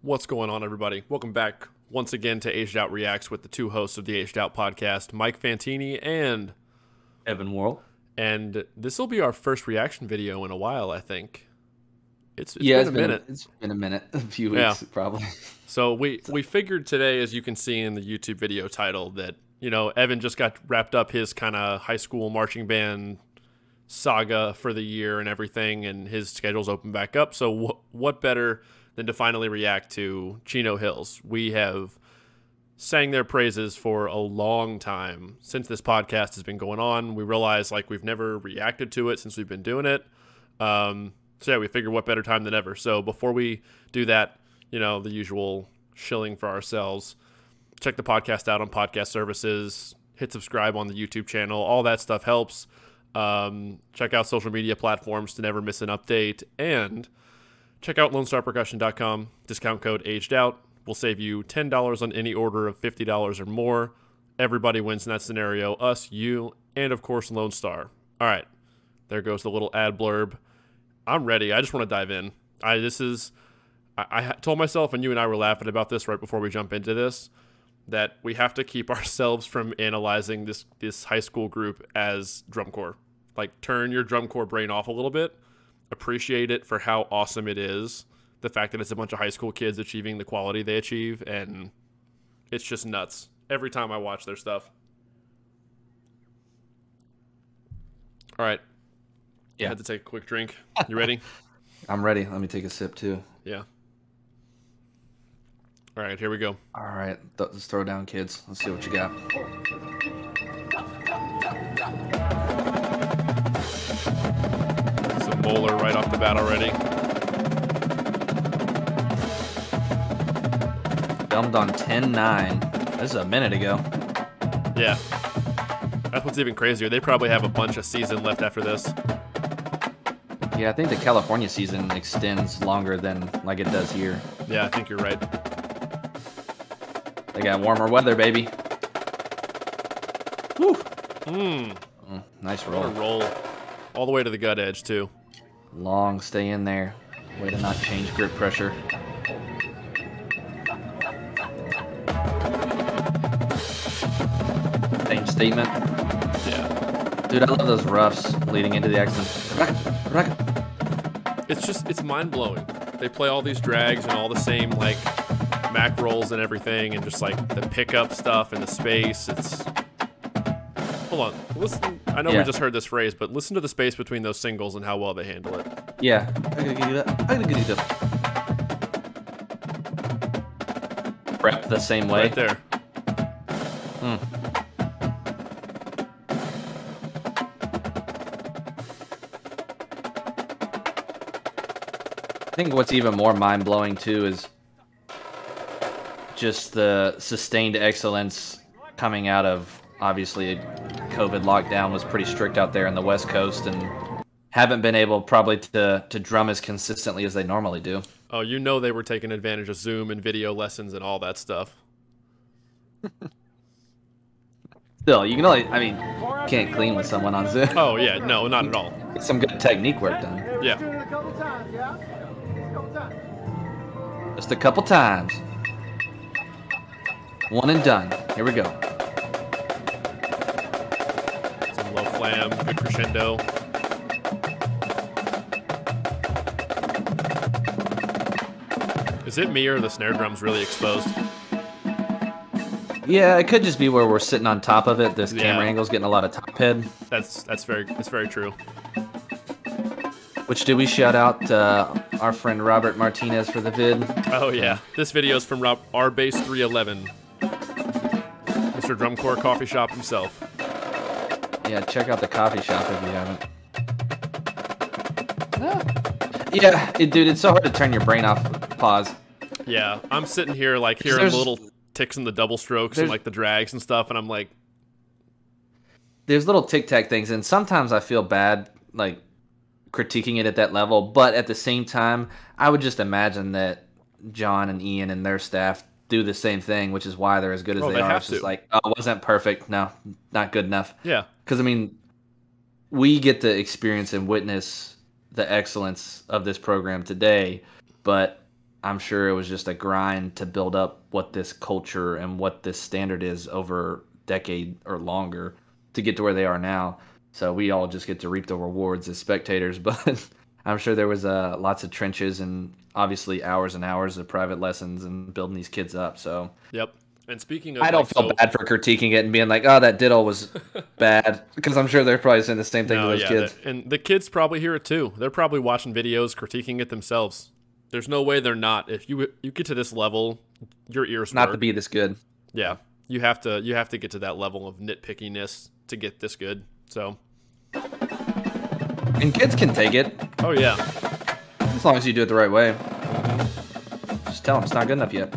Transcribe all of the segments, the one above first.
What's going on, everybody? Welcome back once again to Aged Out Reacts with the two hosts of the Aged Out podcast, Mike Fantini and Evan Worrell. And this will be our first reaction video in a while, I think. It's been a minute. It's been a minute, a few weeks probably. So we figured today, as you can see in the YouTube video title, that, you know, Evan just got wrapped up his kind of high school marching band saga for the year and everything, and his schedule's open back up. So what better than to finally react to Chino Hills? We have sang their praises for a long time since this podcast has been going on. We realized like we've never reacted to it since we've been doing it. So yeah, we figured what better time than ever. So before we do that, you know, the usual shilling for ourselves, check the podcast out on podcast services, hit subscribe on the YouTube channel. All that stuff helps. Check out social media platforms to never miss an update, and check out LoneStarPercussion.com. Discount code AgedOut will save you $10 on any order of $50 or more. Everybody wins in that scenario. Us, you, and of course Lone Star. All right, there goes the little ad blurb. I'm ready. I just want to dive in. I told myself, and you and I were laughing about this right before we jump into this, that we have to keep ourselves from analyzing this high school group as drum corps. Like, turn your drum corps brain off a little bit. Appreciate it for how awesome it is. The fact that it's a bunch of high school kids achieving the quality they achieve, and it's just nuts every time I watch their stuff. All right. Yeah. I had to take a quick drink. You ready? I'm ready. Let me take a sip too. Yeah. All right, here we go. All right, let's throw down, kids. Let's see what you got. Some Moeller right off the bat already. Filmed on 10/9. This is a minute ago. Yeah. That's what's even crazier. They probably have a bunch of season left after this. Yeah, I think the California season extends longer than like it does here. Yeah, I think you're right. They got warmer weather, baby. Woo. Nice roll. What a roll. All the way to the gut edge, too. Long stay in there. Way to not change grip pressure. Same statement. Yeah. Dude, I love those roughs leading into the accident. It's mind-blowing. They play all these drags and all the same, like, Mac rolls and everything, and just, like, the pickup stuff and the space. It's... Hold on. Listen. I know we just heard this phrase, but listen to the space between those singles and how well they handle it. Yeah. Prep the same way. Right there. I think what's even more mind-blowing, too, is just the sustained excellence coming out of, obviously, COVID lockdown was pretty strict out there on the West Coast, and haven't been able probably to drum as consistently as they normally do. Oh, you know they were taking advantage of Zoom and video lessons and all that stuff. Still, you can only, I mean, can't clean with someone on Zoom. Oh, yeah, no, not at all. Get some good technique work done. Yeah. Just a couple times. One and done. Here we go. Some low flam, good crescendo. Is it me or the snare drum's really exposed? Yeah, it could just be where we're sitting on top of it. This camera angle's getting a lot of top head. That's very true. Which, do we shout out our friend Robert Martinez for the vid? Oh yeah, this video is from RBass311, Mr. Drum Corps Coffee Shop himself. Yeah, check out the coffee shop if you haven't. Yeah, dude, it's so hard to turn your brain off. Pause. Yeah, I'm sitting here like hearing little ticks in the double strokes and like the drags and stuff, and I'm like, there's little tic-tac things, and sometimes I feel bad like critiquing it at that level, but at the same time, I would just imagine that John and Ian and their staff do the same thing, which is why they're as good as they are. It's just like, oh, it wasn't perfect. No, not good enough. Yeah. Because, I mean, we get to experience and witness the excellence of this program today, but I'm sure it was just a grind to build up what this culture and what this standard is over a decade or longer to get to where they are now. So we all just get to reap the rewards as spectators, but I'm sure there was lots of trenches and obviously hours and hours of private lessons and building these kids up. So Yep. And speaking of, I don't feel bad for critiquing it and being like, oh, that diddle was bad, because I'm sure they're probably saying the same thing to those kids. And the kids probably hear it too. They're probably watching videos, critiquing it themselves. There's no way they're not. If you get to this level, your ears Not work. to be this good. Yeah, you have to get to that level of nitpickiness to get this good. So, and kids can take it. Oh yeah, as long as you do it the right way. Just tell them it's not good enough yet.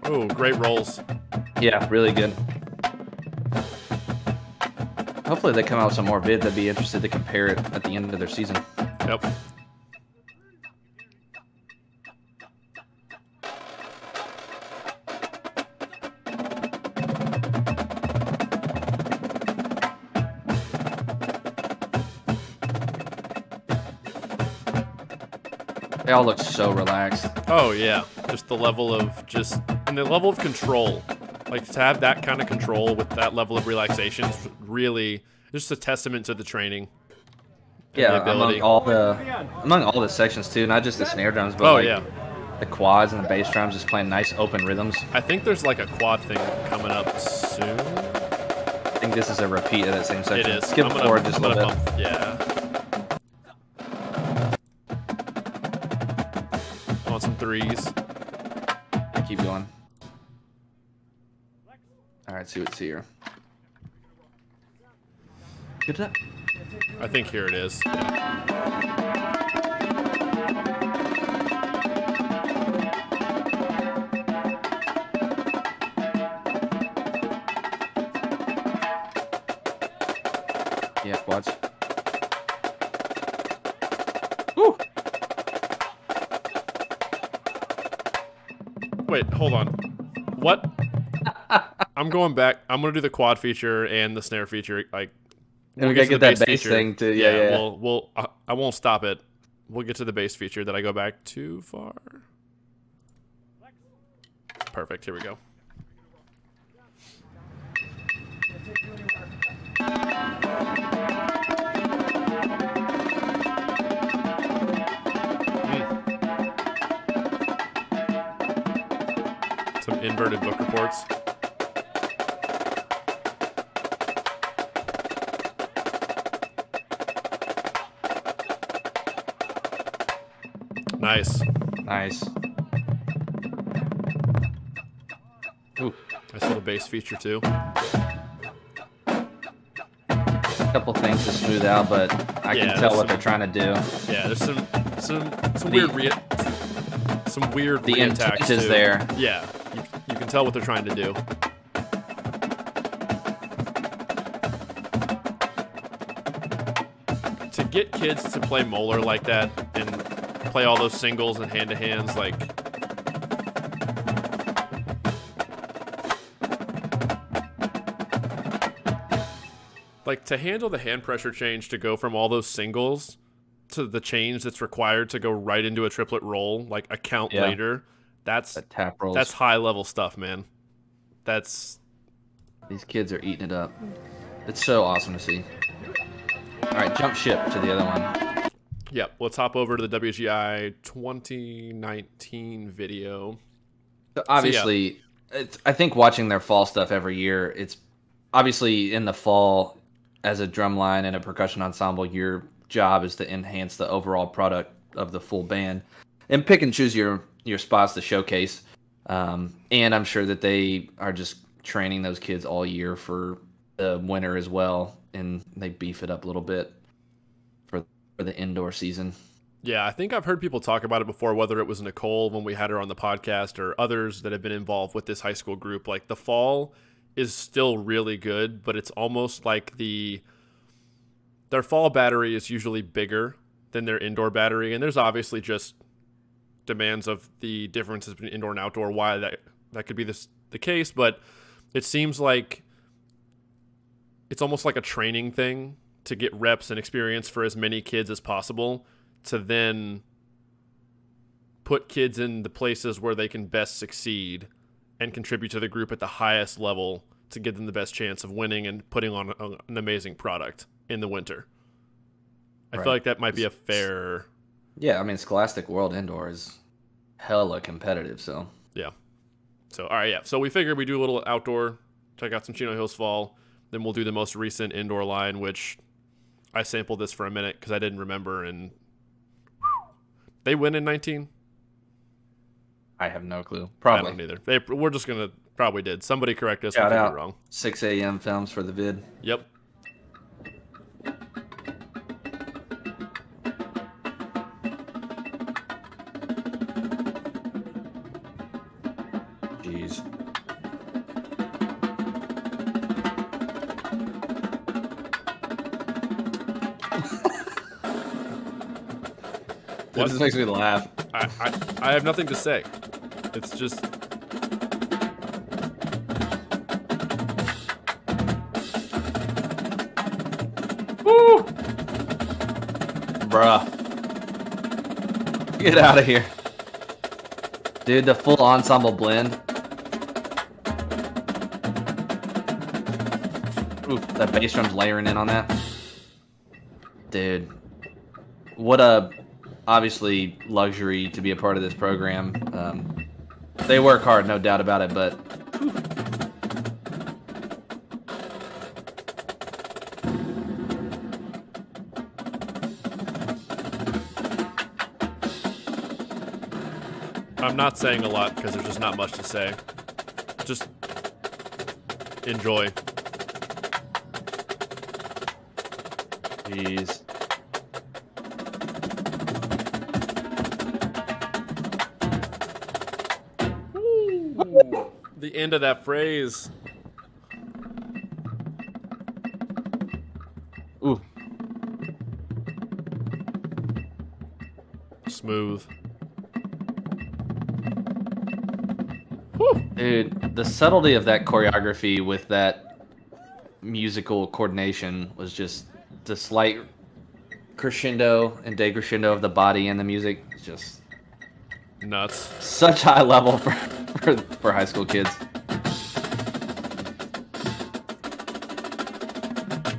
Oh, great rolls. Yeah, really good. Hopefully they come out with some more vids. I'd be interested to compare it at the end of their season. Yep. They all look so relaxed. Oh yeah, just the level of control. Like, to have that kind of control with that level of relaxation is really just a testament to the training. Yeah, among all the sections too, not just the snare drums, but the quads and the bass drums just playing nice open rhythms. I think there's like a quad thing coming up soon. I think this is a repeat of that same section. It is. Skip forward just a little bit. Yeah. On some threes. Keep going. All right, see what's here. Good job. I think here it is. Yeah, quads. Woo! Wait, hold on. What? I'm going back. I'm gonna do the quad feature and the snare feature. Like, and we gotta get that bass thing too. Yeah. I won't stop it. We'll get to the bass feature. Did I go back too far? Perfect. Here we go. Some inverted book reports. Nice. Nice. Ooh, nice little bass feature too. A couple things to smooth out, but I can tell what they're trying to do. Yeah, there's some weird the intent is there. Yeah, you can tell what they're trying to do. To get kids to play Molar like that and play all those singles and hand-to-hands, like to handle the hand pressure change, to go from all those singles to the change that's required to go right into a triplet roll, like a count later. That's tap rolls. That's high level stuff, man. These kids are eating it up. It's so awesome to see. All right, jump ship to the other one. Yep, let's hop over to the WGI 2019 video. So obviously, I think watching their fall stuff every year, it's obviously in the fall as a drumline and a percussion ensemble, your job is to enhance the overall product of the full band and pick and choose your spots to showcase. And I'm sure that they are just training those kids all year for the winter as well, and they beef it up a little bit for the indoor season. Yeah, I think I've heard people talk about it before, whether it was Nicole when we had her on the podcast or others that have been involved with this high school group. Like, the fall is still really good, but it's almost like their fall battery is usually bigger than their indoor battery, and there's obviously just demands of the differences between indoor and outdoor why that could be the case, but it seems like it's almost like a training thing to get reps and experience for as many kids as possible, to then put kids in the places where they can best succeed and contribute to the group at the highest level to give them the best chance of winning and putting on an amazing product in the winter. I feel like that might be a fair... Yeah, I mean, Scholastic World Indoor is hella competitive, so... Yeah. So, all right, yeah. So we figured we do a little outdoor, check out some Chino Hills Fall, then we'll do the most recent indoor line, which I sampled this for a minute because I didn't remember, and they win in 19? I have no clue. Probably. I don't either. We're just going to... Probably did. Somebody correct us. Shout out. Wrong. 6 a.m. films for the vid. Yep. Jeez. This makes me laugh. I have nothing to say. It's just... Woo! Bruh. Get out of here. Dude, the full ensemble blend. Ooh, that bass drum's layering in on that. Dude. What a, obviously, luxury to be a part of this program. They work hard, no doubt about it, but... I'm not saying a lot because there's just not much to say. Just enjoy. Jeez. The end of that phrase. Ooh. Smooth. Dude, the subtlety of that choreography with that musical coordination was just the slight crescendo and decrescendo of the body and the music. It's just nuts. Such high level for high school kids.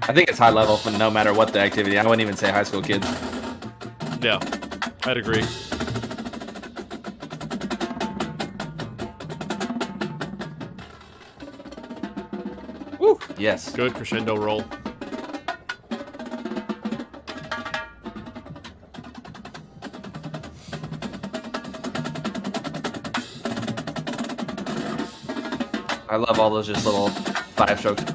I think it's high level for no matter what the activity. I wouldn't even say high school kids. Yeah, I'd agree. Woo. Yes. Good crescendo roll. I love all those just little 5 strokes. Ooh.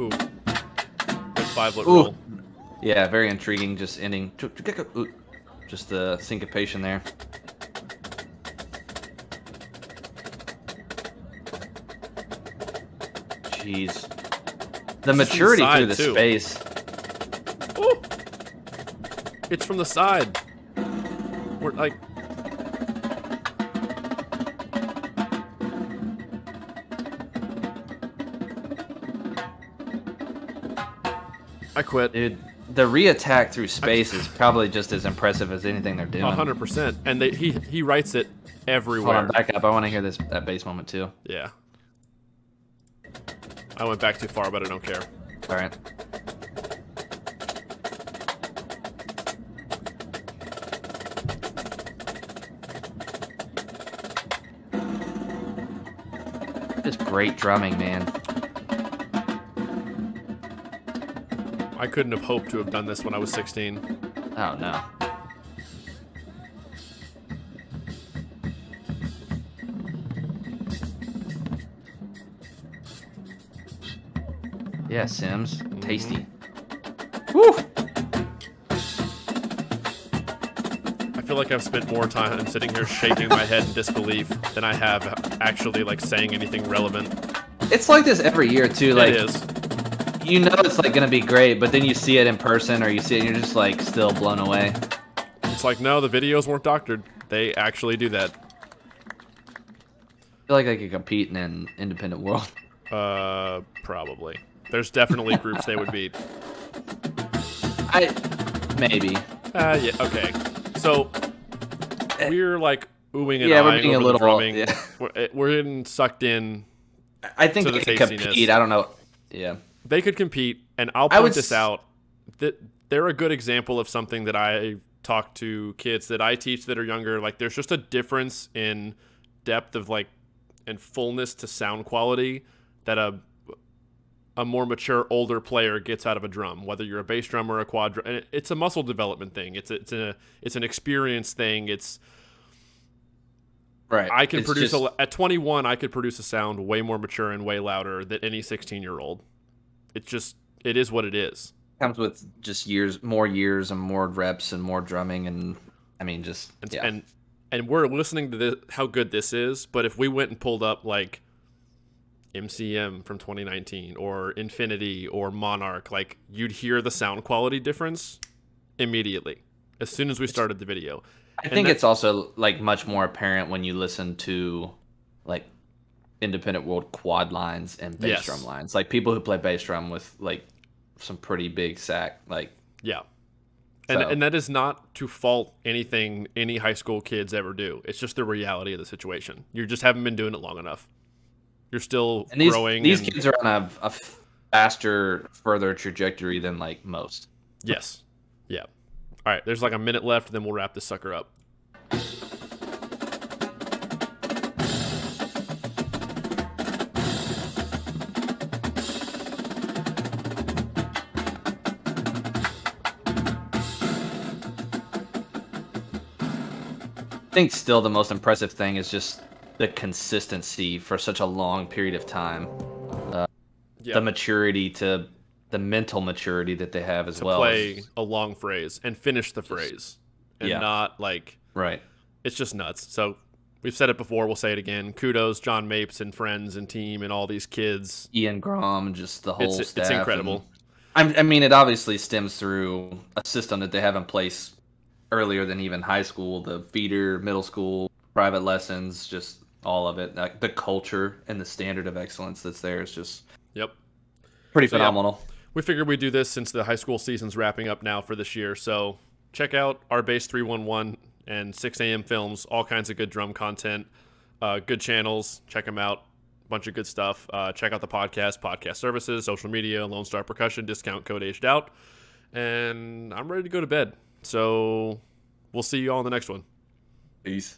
Good 5-foot roll. Yeah, very intriguing, just ending. Ooh. Just the syncopation there. Jeez. The maturity through the space. Ooh. It's from the side. We're like... I quit. Dude, the re-attack through space is probably just as impressive as anything they're doing. 100%. And he writes it everywhere. Hold on, back up. I want to hear that bass moment too. Yeah. I went back too far, but I don't care. All right. Just great drumming, man. I couldn't have hoped to have done this when I was 16. Oh, no. Yeah, Sims. Tasty. Woo! I feel like I've spent more time sitting here shaking my head in disbelief than I have actually, like, saying anything relevant. It's like this every year, too. Like, it is. You know it's, like, going to be great, but then you see it in person or you see it and you're just, like, still blown away. It's like, no, the videos weren't doctored. They actually do that. feel like they could compete in an independent world. Probably. There's definitely groups they would beat. Maybe. Yeah, okay. So we're like oohing and We're eyeing being a over little. the drumming. Yeah. We're getting sucked in I think to they the could tastiness. compete. I don't know. Yeah. They could compete, and I'll I point would this out. That they're a good example of something that I talk to kids that I teach that are younger. Like, there's just a difference in depth of like and fullness to sound quality that a more mature older player gets out of a drum, whether you're a bass drum or a quad drum. And it's a muscle development thing. It's an experience thing. It's right. I can It's produce just, at 21 I could produce a sound way more mature and way louder than any 16-year-old. It is what it is. comes with just more years and more reps and more drumming, and I mean just and we're listening to this, how good this is, but if we went and pulled up like MCM from 2019 or Infinity or Monarch, like you'd hear the sound quality difference immediately as soon as we started the video. I think it's also like much more apparent when you listen to like independent world quad lines and bass drum lines. Like people who play bass drum with like some pretty big sack, like yeah. And that is not to fault anything any high school kids ever do. It's just the reality of the situation. You just haven't been doing it long enough. You're still growing. These kids are on a faster, further trajectory than like most. Yes. Yeah. All right. There's like a minute left, then we'll wrap this sucker up. I think still the most impressive thing is just the consistency for such a long period of time. The maturity the mental maturity that they have as well. To play a long phrase and finish the phrase and not like, right. It's just nuts. So we've said it before. We'll say it again. Kudos, John Mapes and friends and team and all these kids. Ian Grom, just the whole staff. It's incredible. I mean, it obviously stems through a system that they have in place earlier than even high school, the feeder, middle school, private lessons, just all of it. Like the culture and the standard of excellence that's there is just pretty phenomenal. Yeah, we figured we'd do this since the high school season's wrapping up now for this year. So check out our Bass 311 and 6 a.m. Films, all kinds of good drum content, good channels. Check them out. Bunch of good stuff. Check out the podcast services, social media, Lone Star Percussion, discount code aged out. And I'm ready to go to bed. So we'll see you all in the next one. Peace.